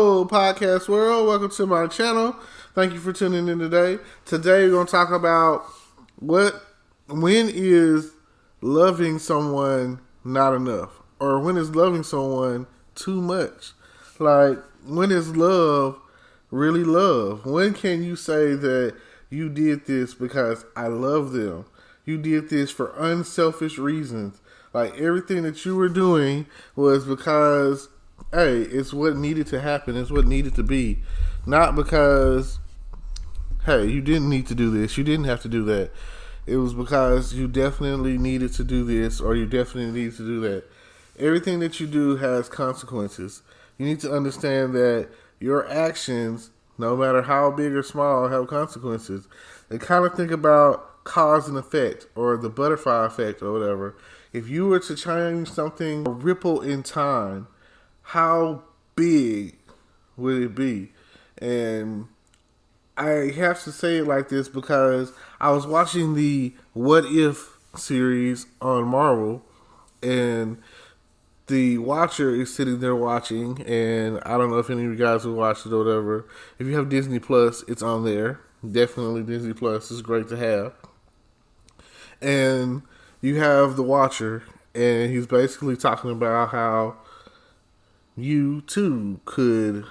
Hello, podcast world. Welcome to my channel. Thank you for tuning in today. Today we're going to talk about when is loving someone not enough, or when is loving someone too much? Like, when is love really love? When can you say that you did this because I love them? You did this for unselfish reasons. Like, everything that you were doing was because, hey, it's what needed to happen. It's what needed to be. Not because, hey, you didn't need to do this. You didn't have to do that. It was because you definitely needed to do this, or you definitely needed to do that. Everything that you do has consequences. You need to understand that your actions, no matter how big or small, have consequences. And kind of think about cause and effect, or the butterfly effect, or whatever. If you were to change something, a ripple in time, how big would it be? And I have to say it like this because I was watching the What If series on Marvel, and the Watcher is sitting there watching, and I don't know if any of you guys have watched it or whatever. If you have Disney Plus, it's on there. Definitely Disney Plus is great to have. And you have the Watcher, and he's basically talking about how you too could.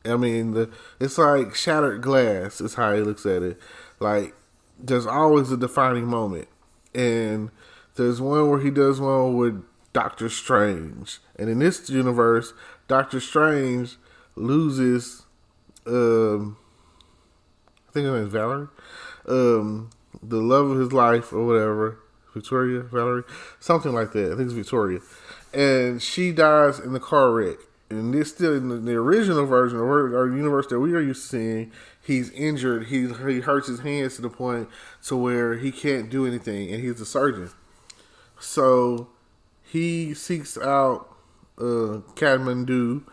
I mean, it's like shattered glass is how he looks at it. Like, there's always a defining moment. And there's one where he does one with Doctor Strange. And in this universe, Doctor Strange loses, I think her name is Valerie, the love of his life or whatever. Valerie, something like that. I think it's Victoria. And she dies in the car wreck. And this still in the original version of our universe that we are used to seeing, he's injured. He hurts his hands to the point to where he can't do anything, and he's a surgeon. So he seeks out Kathmandu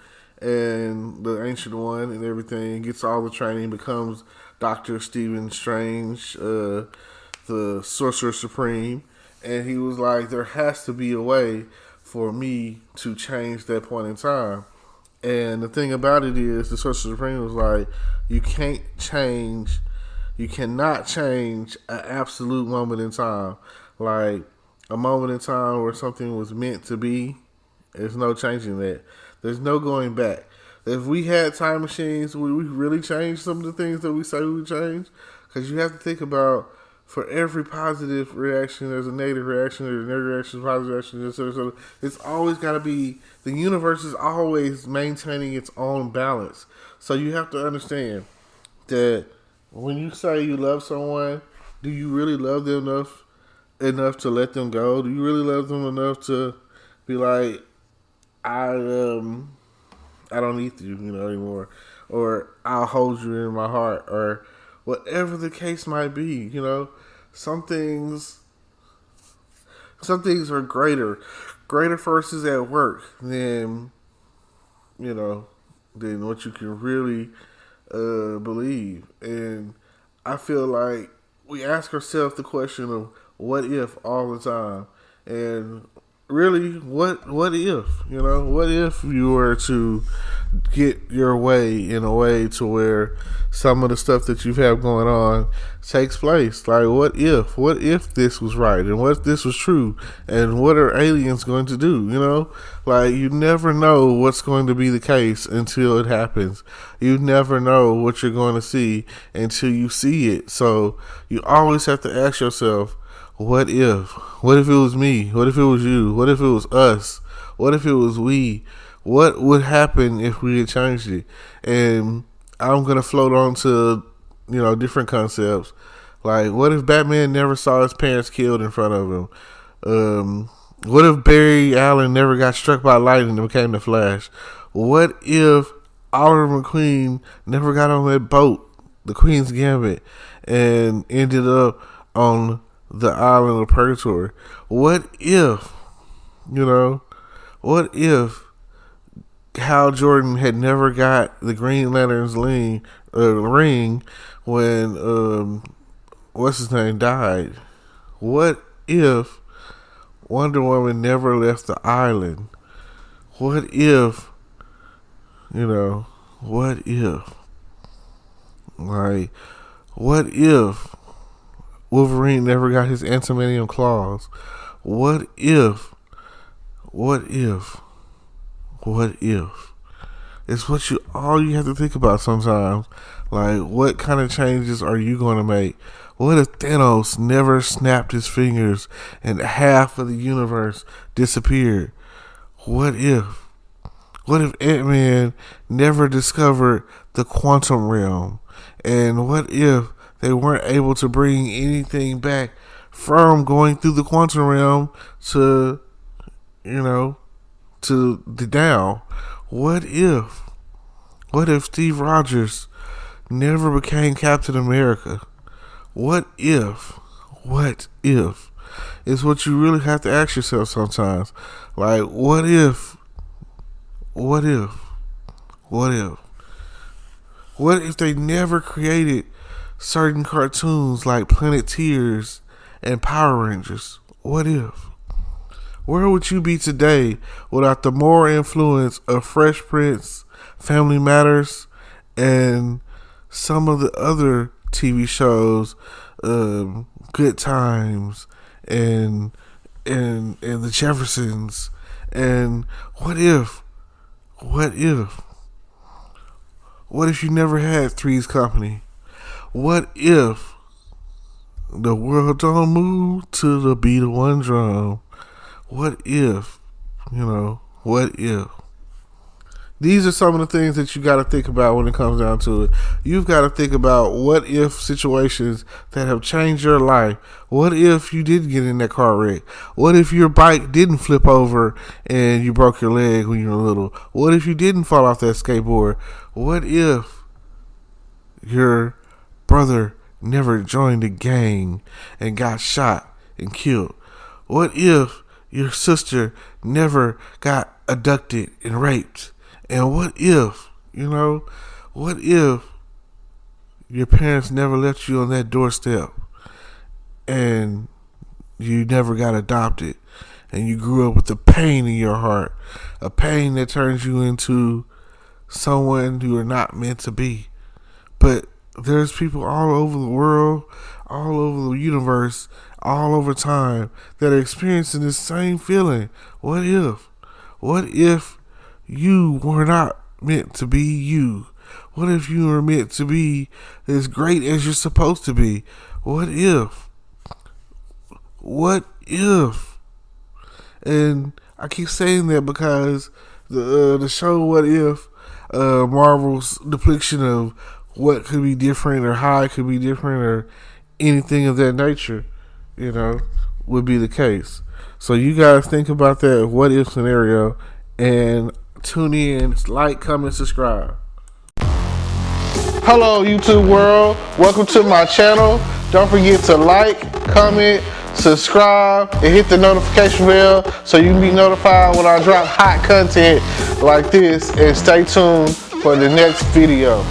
and the Ancient One and everything, gets all the training, becomes Dr. Stephen Strange, the Sorcerer Supreme. And he was like, there has to be a way for me to change that point in time. And the thing about it is, the Sorcerer Supreme was like, you cannot change an absolute moment in time. Like, a moment in time where something was meant to be, there's no changing that. There's no going back. If we had time machines, would we really change some of the things that we say we would change? Because you have to think about, for every positive reaction, there's a negative reaction, there's a negative reaction, positive reaction, etc. So it's always got to be, the universe is always maintaining its own balance. So you have to understand that when you say you love someone, do you really love them enough to let them go? Do you really love them enough to be like, I don't need you, anymore, or I'll hold you in my heart, or whatever the case might be, Some things are greater forces at work than what you can really believe. And I feel like we ask ourselves the question of what if all the time, and really, what if, what if you were to get your way in a way to where some of the stuff that you have going on takes place? Like, what if this was right, and what if this was true, and what are aliens going to do? Like, you never know what's going to be the case until it happens. You never know what you're going to see until you see it. So you always have to ask yourself, what if it was me? What if it was you? What if it was us? What if it was we? What would happen if we had changed it? And I'm going to float on to, different concepts. Like, what if Batman never saw his parents killed in front of him? What if Barry Allen never got struck by lightning and became the Flash? What if Oliver McQueen never got on that boat, the Queen's Gambit, and ended up on the island of Purgatory? What if, what if Hal Jordan had never got the Green Lantern's ring when what's his name died? What if Wonder Woman never left the island? What if You know, what if? Like, what if Wolverine never got his adamantium claws? What if? What if? What if? It's all you have to think about sometimes. Like, what kind of changes are you going to make? What if Thanos never snapped his fingers and half of the universe disappeared? What if? What if Ant-Man never discovered the quantum realm? And what if they weren't able to bring anything back from going through the quantum realm to, to the down? What if? What if Steve Rogers never became Captain America? What if? What if? It's what you really have to ask yourself sometimes. Like, what if? What if? What if? What if they never created certain cartoons like Planeteers and Power Rangers? What if? Where would you be today without the moral influence of Fresh Prince, Family Matters, and some of the other TV shows, Good Times, and the Jeffersons? And what if? What if? What if you never had Three's Company? What if the world don't move to the beat of one drum? What if? What if? These are some of the things that you got to think about when it comes down to it. You've got to think about what if situations that have changed your life. What if you did get in that car wreck? What if your bike didn't flip over and you broke your leg when you were little? What if you didn't fall off that skateboard? What if your brother never joined a gang and got shot and killed? What if your sister never got abducted and raped? And what if, what if your parents never left you on that doorstep and you never got adopted and you grew up with the pain in your heart, a pain that turns you into someone you are not meant to be? But there's people all over the world, all over the universe, all over time that are experiencing this same feeling. What if? What if you were not meant to be you? What if you were meant to be as great as you're supposed to be? What if? What if? And I keep saying that because the show What If, Marvel's depiction of what could be different or how it could be different or anything of that nature, would be the case. So you guys think about that what if scenario and tune in, like, comment, subscribe. Hello YouTube world, welcome to my channel. Don't forget to like, comment, subscribe, and hit the notification bell so you can be notified when I drop hot content like this, and stay tuned for the next video.